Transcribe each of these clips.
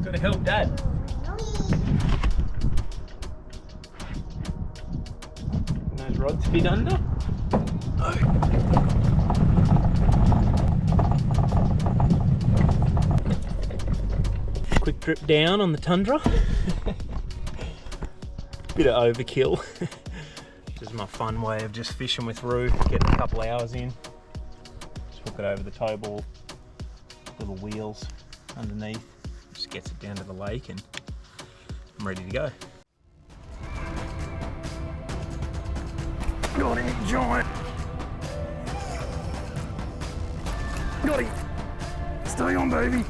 Gotta help Dad. And those rods fit under. Oh. Quick trip down on the tundra. Bit of overkill. This is my fun way of just fishing with Roo, getting a couple hours in. Just hook it over the tow ball, little wheels underneath, just gets it down to the lake and I'm ready to go. Got him, giant! Got him! Stay on, baby!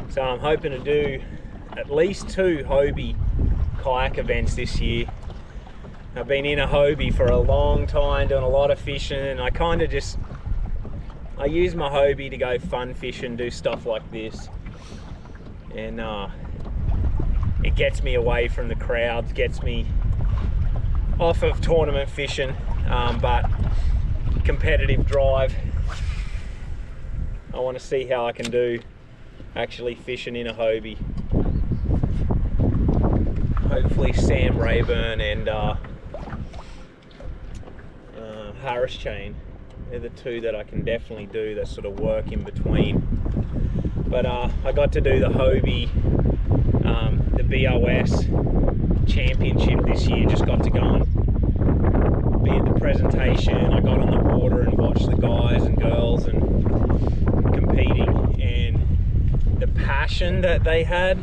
So I'm hoping to do at least 2 Hobie kayak events this year. I've been in a Hobie for a long time, doing a lot of fishing, and I kind of just, I use my Hobie to go fun fishing, do stuff like this. And it gets me away from the crowds, gets me off of tournament fishing, but competitive drive. I want to see how I can do actually fishing in a Hobie. Hopefully Sam Rayburn and Harris chain, they're the 2 that I can definitely do that sort of work in between. But I got to do the Hobie, the BOS championship this year, just got to go and be at the presentation. I got on the water and watched the guys and girls and competing, and the passion that they had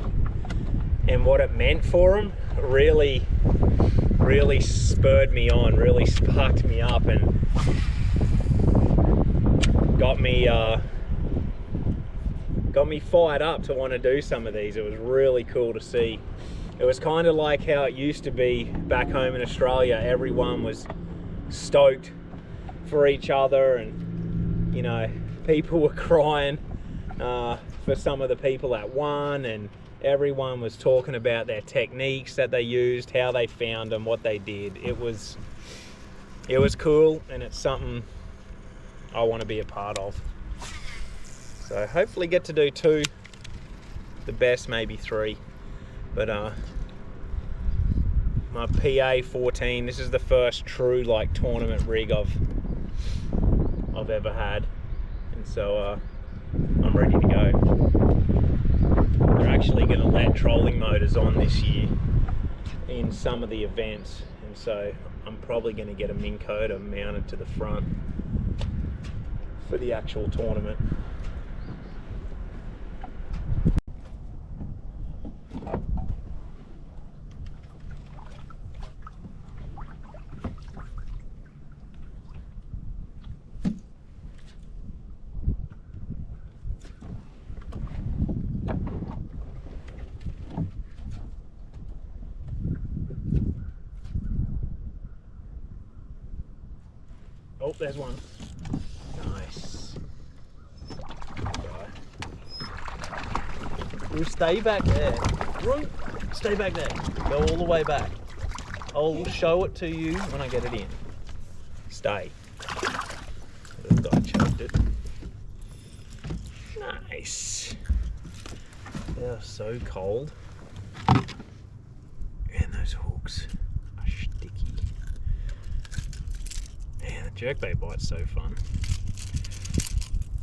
and what it meant for them really spurred me on, really sparked me up and got me fired up to want to do some of these. It was really cool to see. It was kind of like how it used to be back home in Australia. Everyone was stoked for each other, and you know, people were crying for some of the people that won, and everyone was talking about their techniques that they used, how they found them, what they did. It was cool, and it's something I want to be a part of. So hopefully get to do 2, the best maybe 3. But my PA 14, this is the first true like tournament rig I've ever had, and so I'm ready to go. They're actually going to let trolling motors on this year in some of the events, and so I'm probably going to get a Minn Kota mounted to the front for the actual tournament. Oh, there's one. Nice. Roo, stay back there. Roo, stay back there. Go all the way back. I'll show it to you when I get it in. Stay. This guy choked it. Nice. They're so cold. And those hooks are sticky. Man, the jerkbait bite's so fun.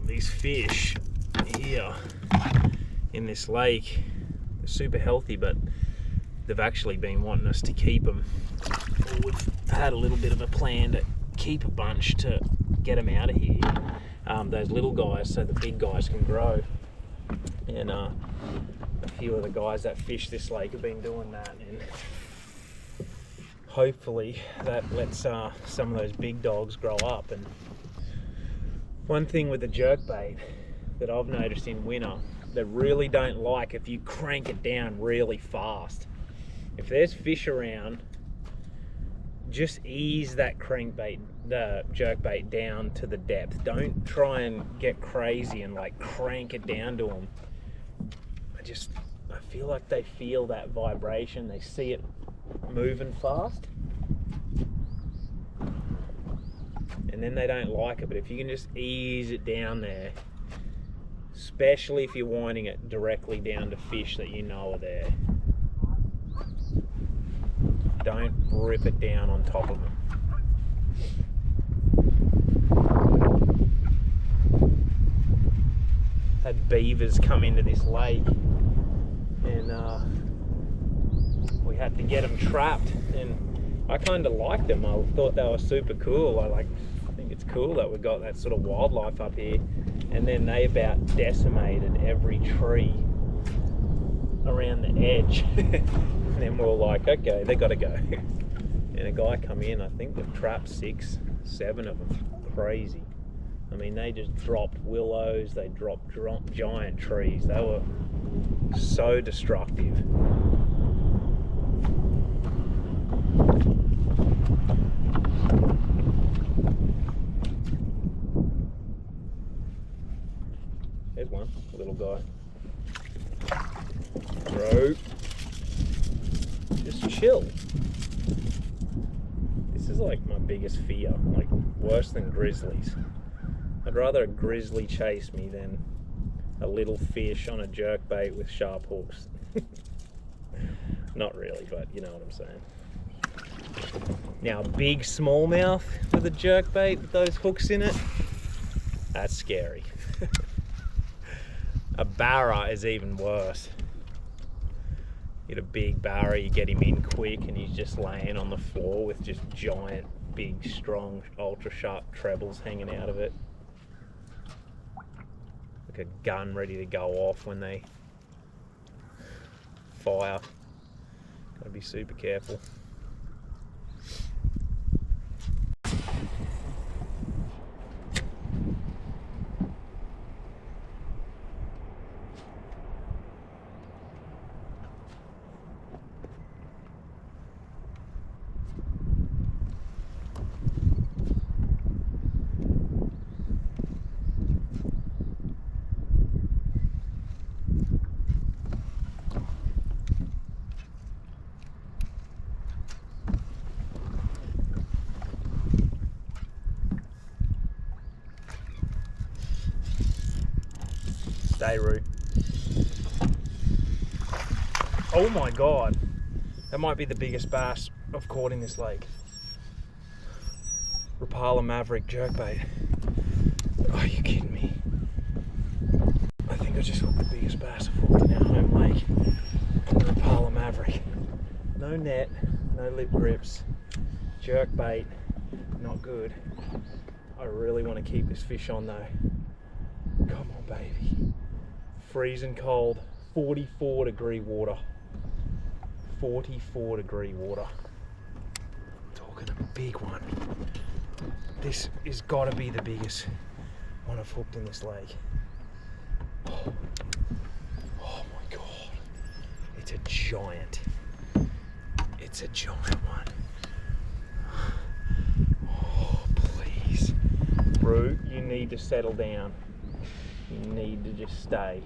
These fish here in this lake, they're super healthy, but they've actually been wanting us to keep them. We've had a little bit of a plan to keep a bunch to get them out of here. Those little guys, so the big guys can grow. And a few of the guys that fish this lake have been doing that, and hopefully that lets some of those big dogs grow up. And one thing with the jerkbait that I've noticed in winter, they really don't like if you crank it down really fast. If there's fish around, just ease that the jerkbait down to the depth. Don't try and get crazy and like crank it down to them. I feel like they feel that vibration, they see it moving fast, and then they don't like it. But if you can just ease it down there, especially if you're winding it directly down to fish that you know are there, don't rip it down on top of them. Had beavers come into this lake, and we had to get them trapped, and I kind of liked them. I thought they were super cool. I think it's cool that we got that sort of wildlife up here. And then they about decimated every tree around the edge. And then we're all like, okay, they gotta go. And a guy come in, I think they've trapped 6, 7 of them. Crazy. I mean, they just dropped willows, they dropped giant trees. They were so destructive. There's one, little guy. Bro, just chill. This is like my biggest fear, like worse than grizzlies. I'd rather a grizzly chase me than a little fish on a jerkbait with sharp hooks. Not really, but you know what I'm saying. Now, a big smallmouth with a jerkbait with those hooks in it, that's scary. A barra is even worse. Get a big barra, you get him in quick, and he's just laying on the floor with just giant, big, strong, ultra sharp trebles hanging out of it. Like a gun ready to go off when they fire. Gotta be super careful. Stay, Roo. Oh my god, that might be the biggest bass I've caught in this lake. Rapala Maverick jerkbait. Are you kidding me? I think I just hooked the biggest bass I've hooked in our home lake. The Rapala Maverick. No net, no lip grips, jerkbait, not good. I really want to keep this fish on though. Come on, baby. Freezing cold, 44 degree water. 44 degree water. Talking a big one. This has got to be the biggest one I've hooked in this lake. Oh my god. It's a giant. It's a giant one. Oh, please. Roo, you need to settle down. You need to just stay.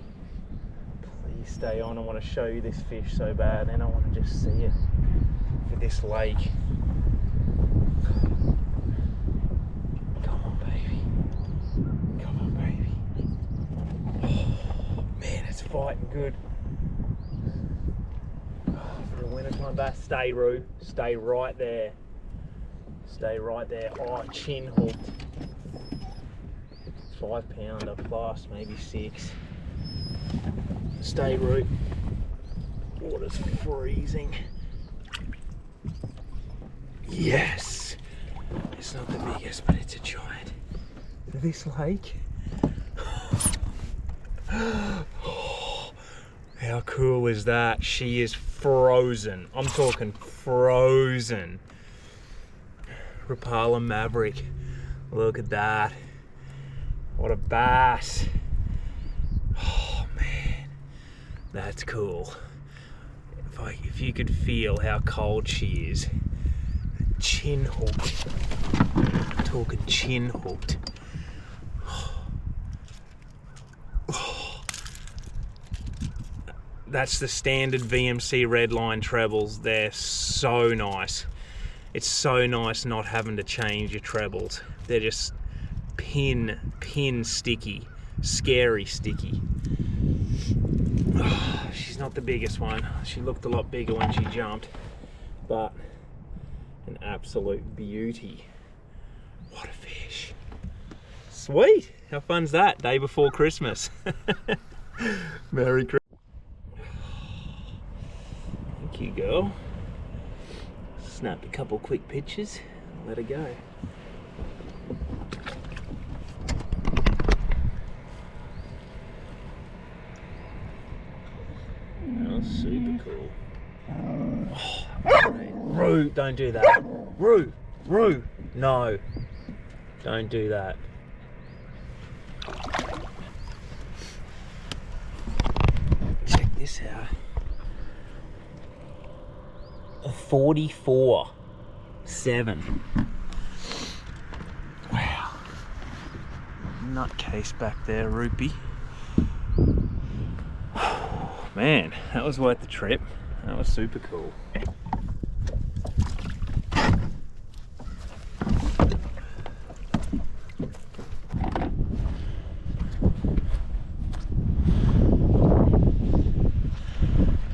Please stay on. I want to show you this fish so bad, and I want to just see it for this lake. Come on, baby. Come on, baby. Oh, man, it's fighting good. For a wintertime bass, stay, Roo. Stay right there. Stay right there. Oh, chin hooked. 5 pounder plus, maybe 6. Stay, Roo. Water's freezing. Yes! It's not the biggest, but it's a giant. This lake. Oh, How cool is that? She is frozen. I'm talking frozen. Rapala Maverick. Look at that. What a bass. Oh man, that's cool. If you could feel how cold she is. Chin hooked. I'm talking chin hooked. That's the standard VMC redline trebles. They're so nice. It's so nice not having to change your trebles. They're just pin sticky, scary sticky. She's not the biggest one. She looked a lot bigger when she jumped, but an absolute beauty. What a fish. Sweet. How fun's that? Day before Christmas. Merry Christmas. Thank you, girl. Snapped a couple quick pictures. Let her go. That was super cool. Oh, Roo, don't do that. Roo, no. Don't do that. Check this out. A 44.7. Wow. Nutcase back there, Rupee. Man, that was worth the trip. That was super cool.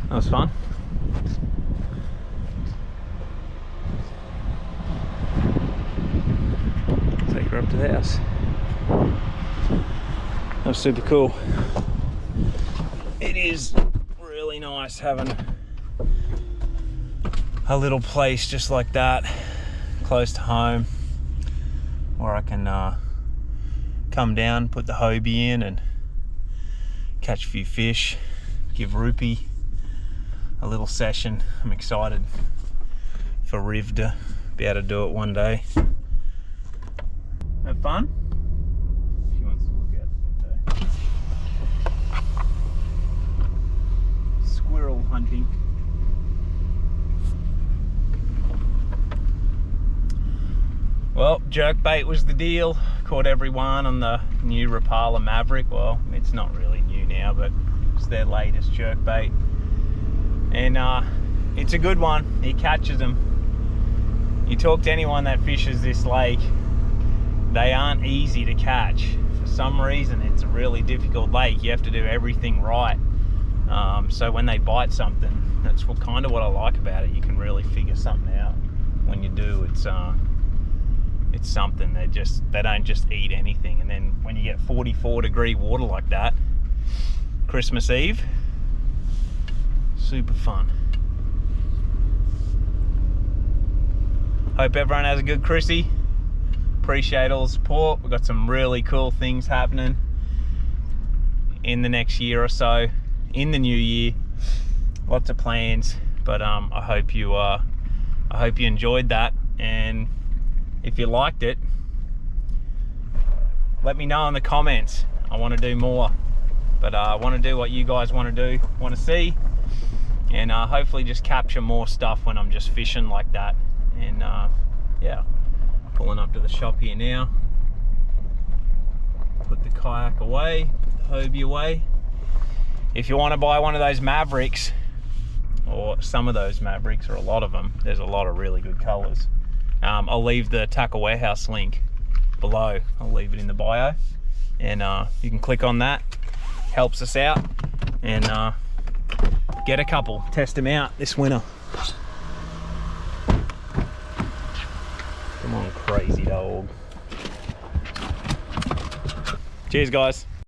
That was fun. Take her up to the house. That was super cool. It is really nice having a little place just like that, close to home, where I can come down, put the Hobie in and catch a few fish, give Rupee a little session. I'm excited for Riv to be able to do it one day. Have fun? She wants to look out the window. Squirrel hunting. Well, jerkbait was the deal. Caught everyone on the new Rapala Maverick. Well, it's not really new now, but it's their latest jerkbait. And it's a good one. He catches them. You talk to anyone that fishes this lake, they aren't easy to catch. For some reason, it's a really difficult lake. You have to do everything right. So when they bite something, that's kind of what I like about it. You can really figure something out. When you do, it's something. They don't just eat anything. And then when you get 44-degree water like that, Christmas Eve, super fun. Hope everyone has a good Chrissy. Appreciate all the support. We've got some really cool things happening in the next year or so, in the new year. Lots of plans, but I hope you enjoyed that, and if you liked it, let me know in the comments. I want to do more, but I want to do what you guys want to see, and hopefully just capture more stuff when I'm just fishing like that. And yeah, pulling up to the shop here now. Put the kayak away, put the Hobie away. If you want to buy one of those Mavericks, or some of those Mavericks, or a lot of them, there's a lot of really good colors. I'll leave the Tackle Warehouse link below. I'll leave it in the bio, and you can click on that. Helps us out, and get a couple, test them out this winter. Come on, crazy dog. Cheers, guys.